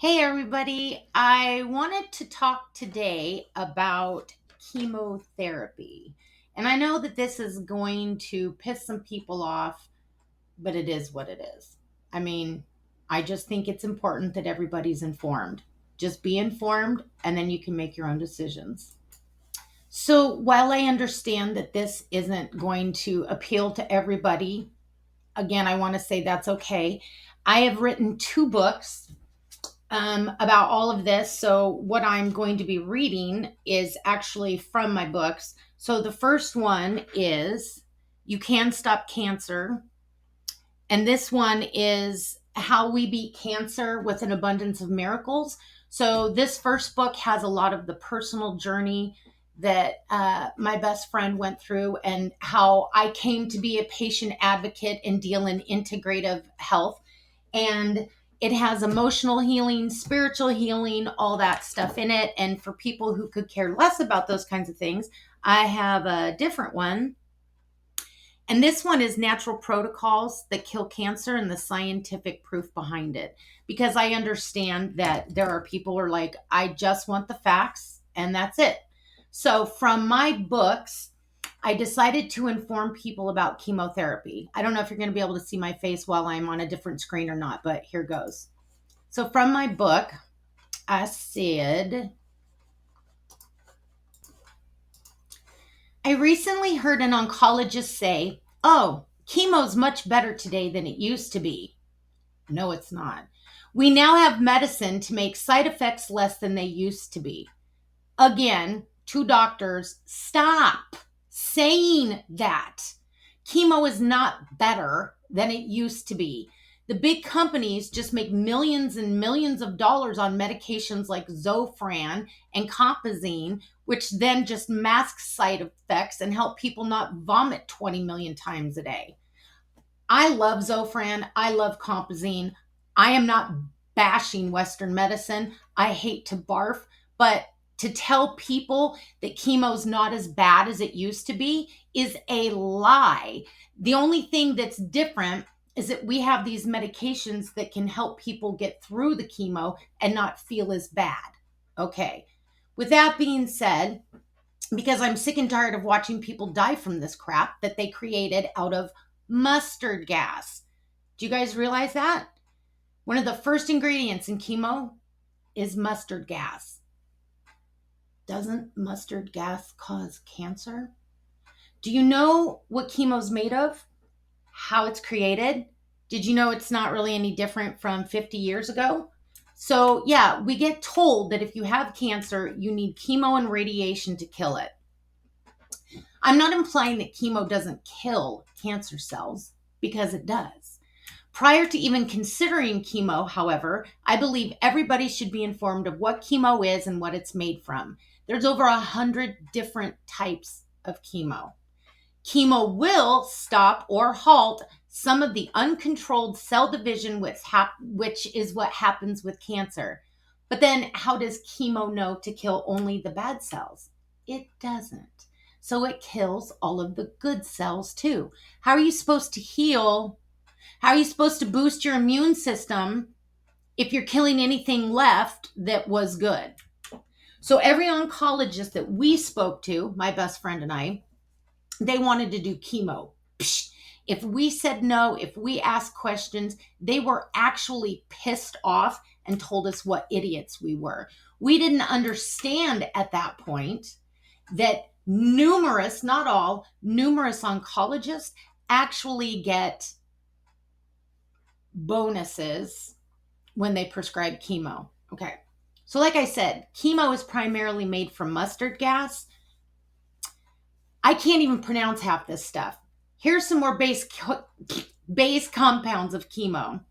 Hey, everybody. I wanted to talk today about chemotherapy. And I know that this is going to piss some people off, but it is what it is. I mean, I just think it's important that everybody's informed. Just be informed, and then you can make your own decisions. So, while I understand that this isn't going to appeal to everybody, again, I want to say that's okay. I have written two books about all of this. So, what I'm going to be reading is actually from my books. So, the first one is You Can Stop Cancer. And this one is How We Beat Cancer with an Abundance of Miracles. So, this first book has a lot of the personal journey that my best friend went through and how I came to be a patient advocate and deal in integrative health. And it has emotional healing, spiritual healing, all that stuff in it. And for people who could care less about those kinds of things, I have a different one. And this one is Natural Protocols That Kill Cancer and the Scientific Proof Behind It. Because I understand that there are people who are like, I just want the facts and that's it. So from my books, I decided to inform people about chemotherapy. I don't know if you're going to be able to see my face while I'm on a different screen or not, but here goes. So from my book, I said, I recently heard an oncologist say, oh, chemo's much better today than it used to be. No, it's not. We now have medicine to make side effects less than they used to be. Again, two doctors, stop saying that. Chemo is not better than it used to be. The big companies just make millions and millions of dollars on medications like Zofran and Compazine, which then just mask side effects and help people not vomit 20 million times a day. I love Zofran. I love Compazine. I am not bashing Western medicine. I hate to barf, but to tell people that chemo's not as bad as it used to be is a lie. The only thing that's different is that we have these medications that can help people get through the chemo and not feel as bad. Okay. With that being said, because I'm sick and tired of watching people die from this crap that they created out of mustard gas. Do you guys realize that? One of the first ingredients in chemo is mustard gas. Doesn't mustard gas cause cancer? Do you know what chemo's made of? How it's created? Did you know it's not really any different from 50 years ago? So, yeah, we get told that if you have cancer, you need chemo and radiation to kill it. I'm not implying that chemo doesn't kill cancer cells, because it does. Prior to even considering chemo, however, I believe everybody should be informed of what chemo is and what it's made from. There's over 100 different types of chemo. Chemo will stop or halt some of the uncontrolled cell division, which is what happens with cancer. But then, how does chemo know to kill only the bad cells? It doesn't. So it kills all of the good cells too. How are you supposed to heal? How are you supposed to boost your immune system if you're killing anything left that was good? So every oncologist that we spoke to, my best friend and I, they wanted to do chemo. Psh, if we said no, if we asked questions, they were actually pissed off and told us what idiots we were. We didn't understand at that point that numerous, not all, numerous oncologists actually get bonuses when they prescribe chemo. Okay. So like I said, chemo is primarily made from mustard gas. I can't even pronounce half this stuff. Here's some more base compounds of chemo.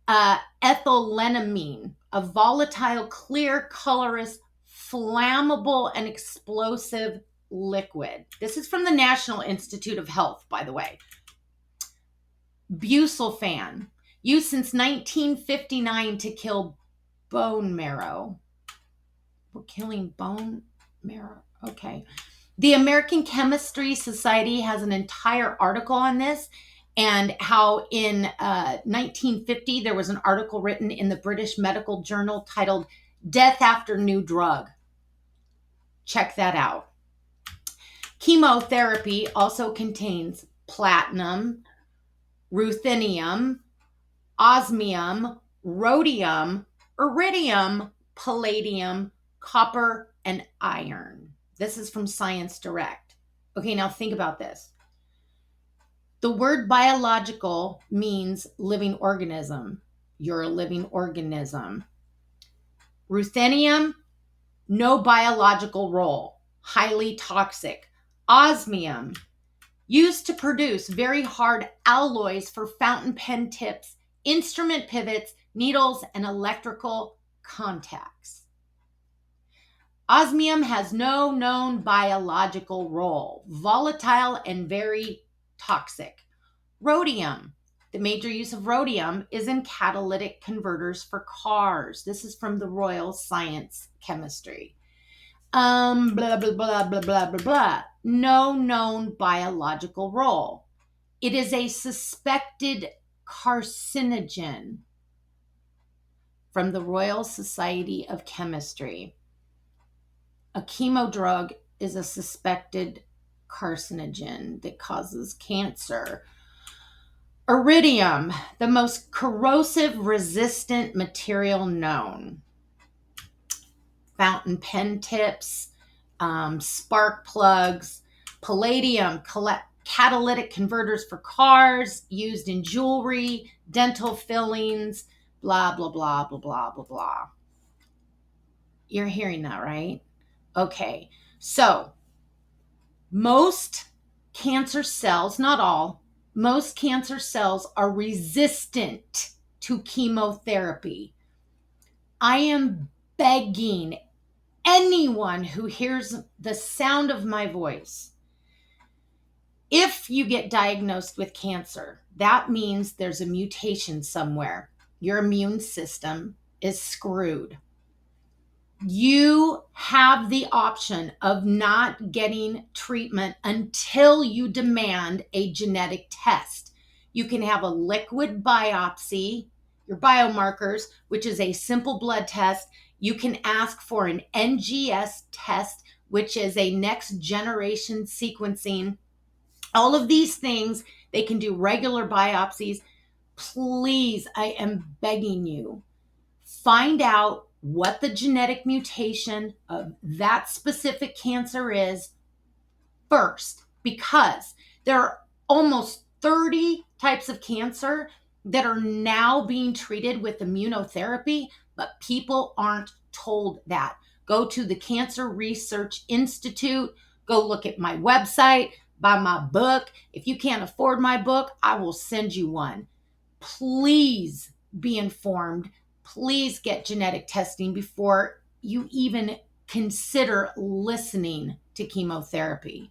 Ethylenamine, a volatile, clear, colorless, flammable, and explosive liquid. This is from the National Institute of Health, by the way. Busulfan, used since 1959 to kill bone marrow. We're killing bone marrow. Okay. The American Chemistry Society has an entire article on this, and how in 1950 there was an article written in the British Medical Journal titled Death After New Drug. Check that out. Chemotherapy also contains platinum, ruthenium, osmium, rhodium, iridium, palladium, copper, and iron. This is from Science Direct. Okay, now think about this. The word biological means living organism. You're a living organism. Ruthenium, no biological role, highly toxic. Osmium, used to produce very hard alloys for fountain pen tips, instrument pivots, needles, and electrical contacts. Osmium has no known biological role, volatile and very toxic. Rhodium. The major use of rhodium is in catalytic converters for cars. This is from the Royal Science Chemistry. Blah, blah, blah, blah, blah, blah, blah. No known biological role. It is a suspected carcinogen from the Royal Society of Chemistry. A chemo drug is a suspected carcinogen that causes cancer. Iridium, the most corrosive resistant material known. Fountain pen tips, spark plugs. Palladium, catalytic converters for cars, used in jewelry, dental fillings, blah, blah, blah, blah, blah, blah, blah. You're hearing that, right? Okay, so most cancer cells, not all, most cancer cells are resistant to chemotherapy. I am begging anyone who hears the sound of my voice, if you get diagnosed with cancer, that means there's a mutation somewhere. Your immune system is screwed. You have the option of not getting treatment until you demand a genetic test. You can have a liquid biopsy, your biomarkers, which is a simple blood test. You can ask for an NGS test, which is a next generation sequencing. All of these things, they can do regular biopsies. Please, I am begging you, find out what the genetic mutation of that specific cancer is first, because there are almost 30 types of cancer that are now being treated with immunotherapy, but people aren't told that. Go to the Cancer Research Institute, go look at my website, buy my book. If you can't afford my book, I will send you one. Please be informed. Please get genetic testing before you even consider listening to chemotherapy.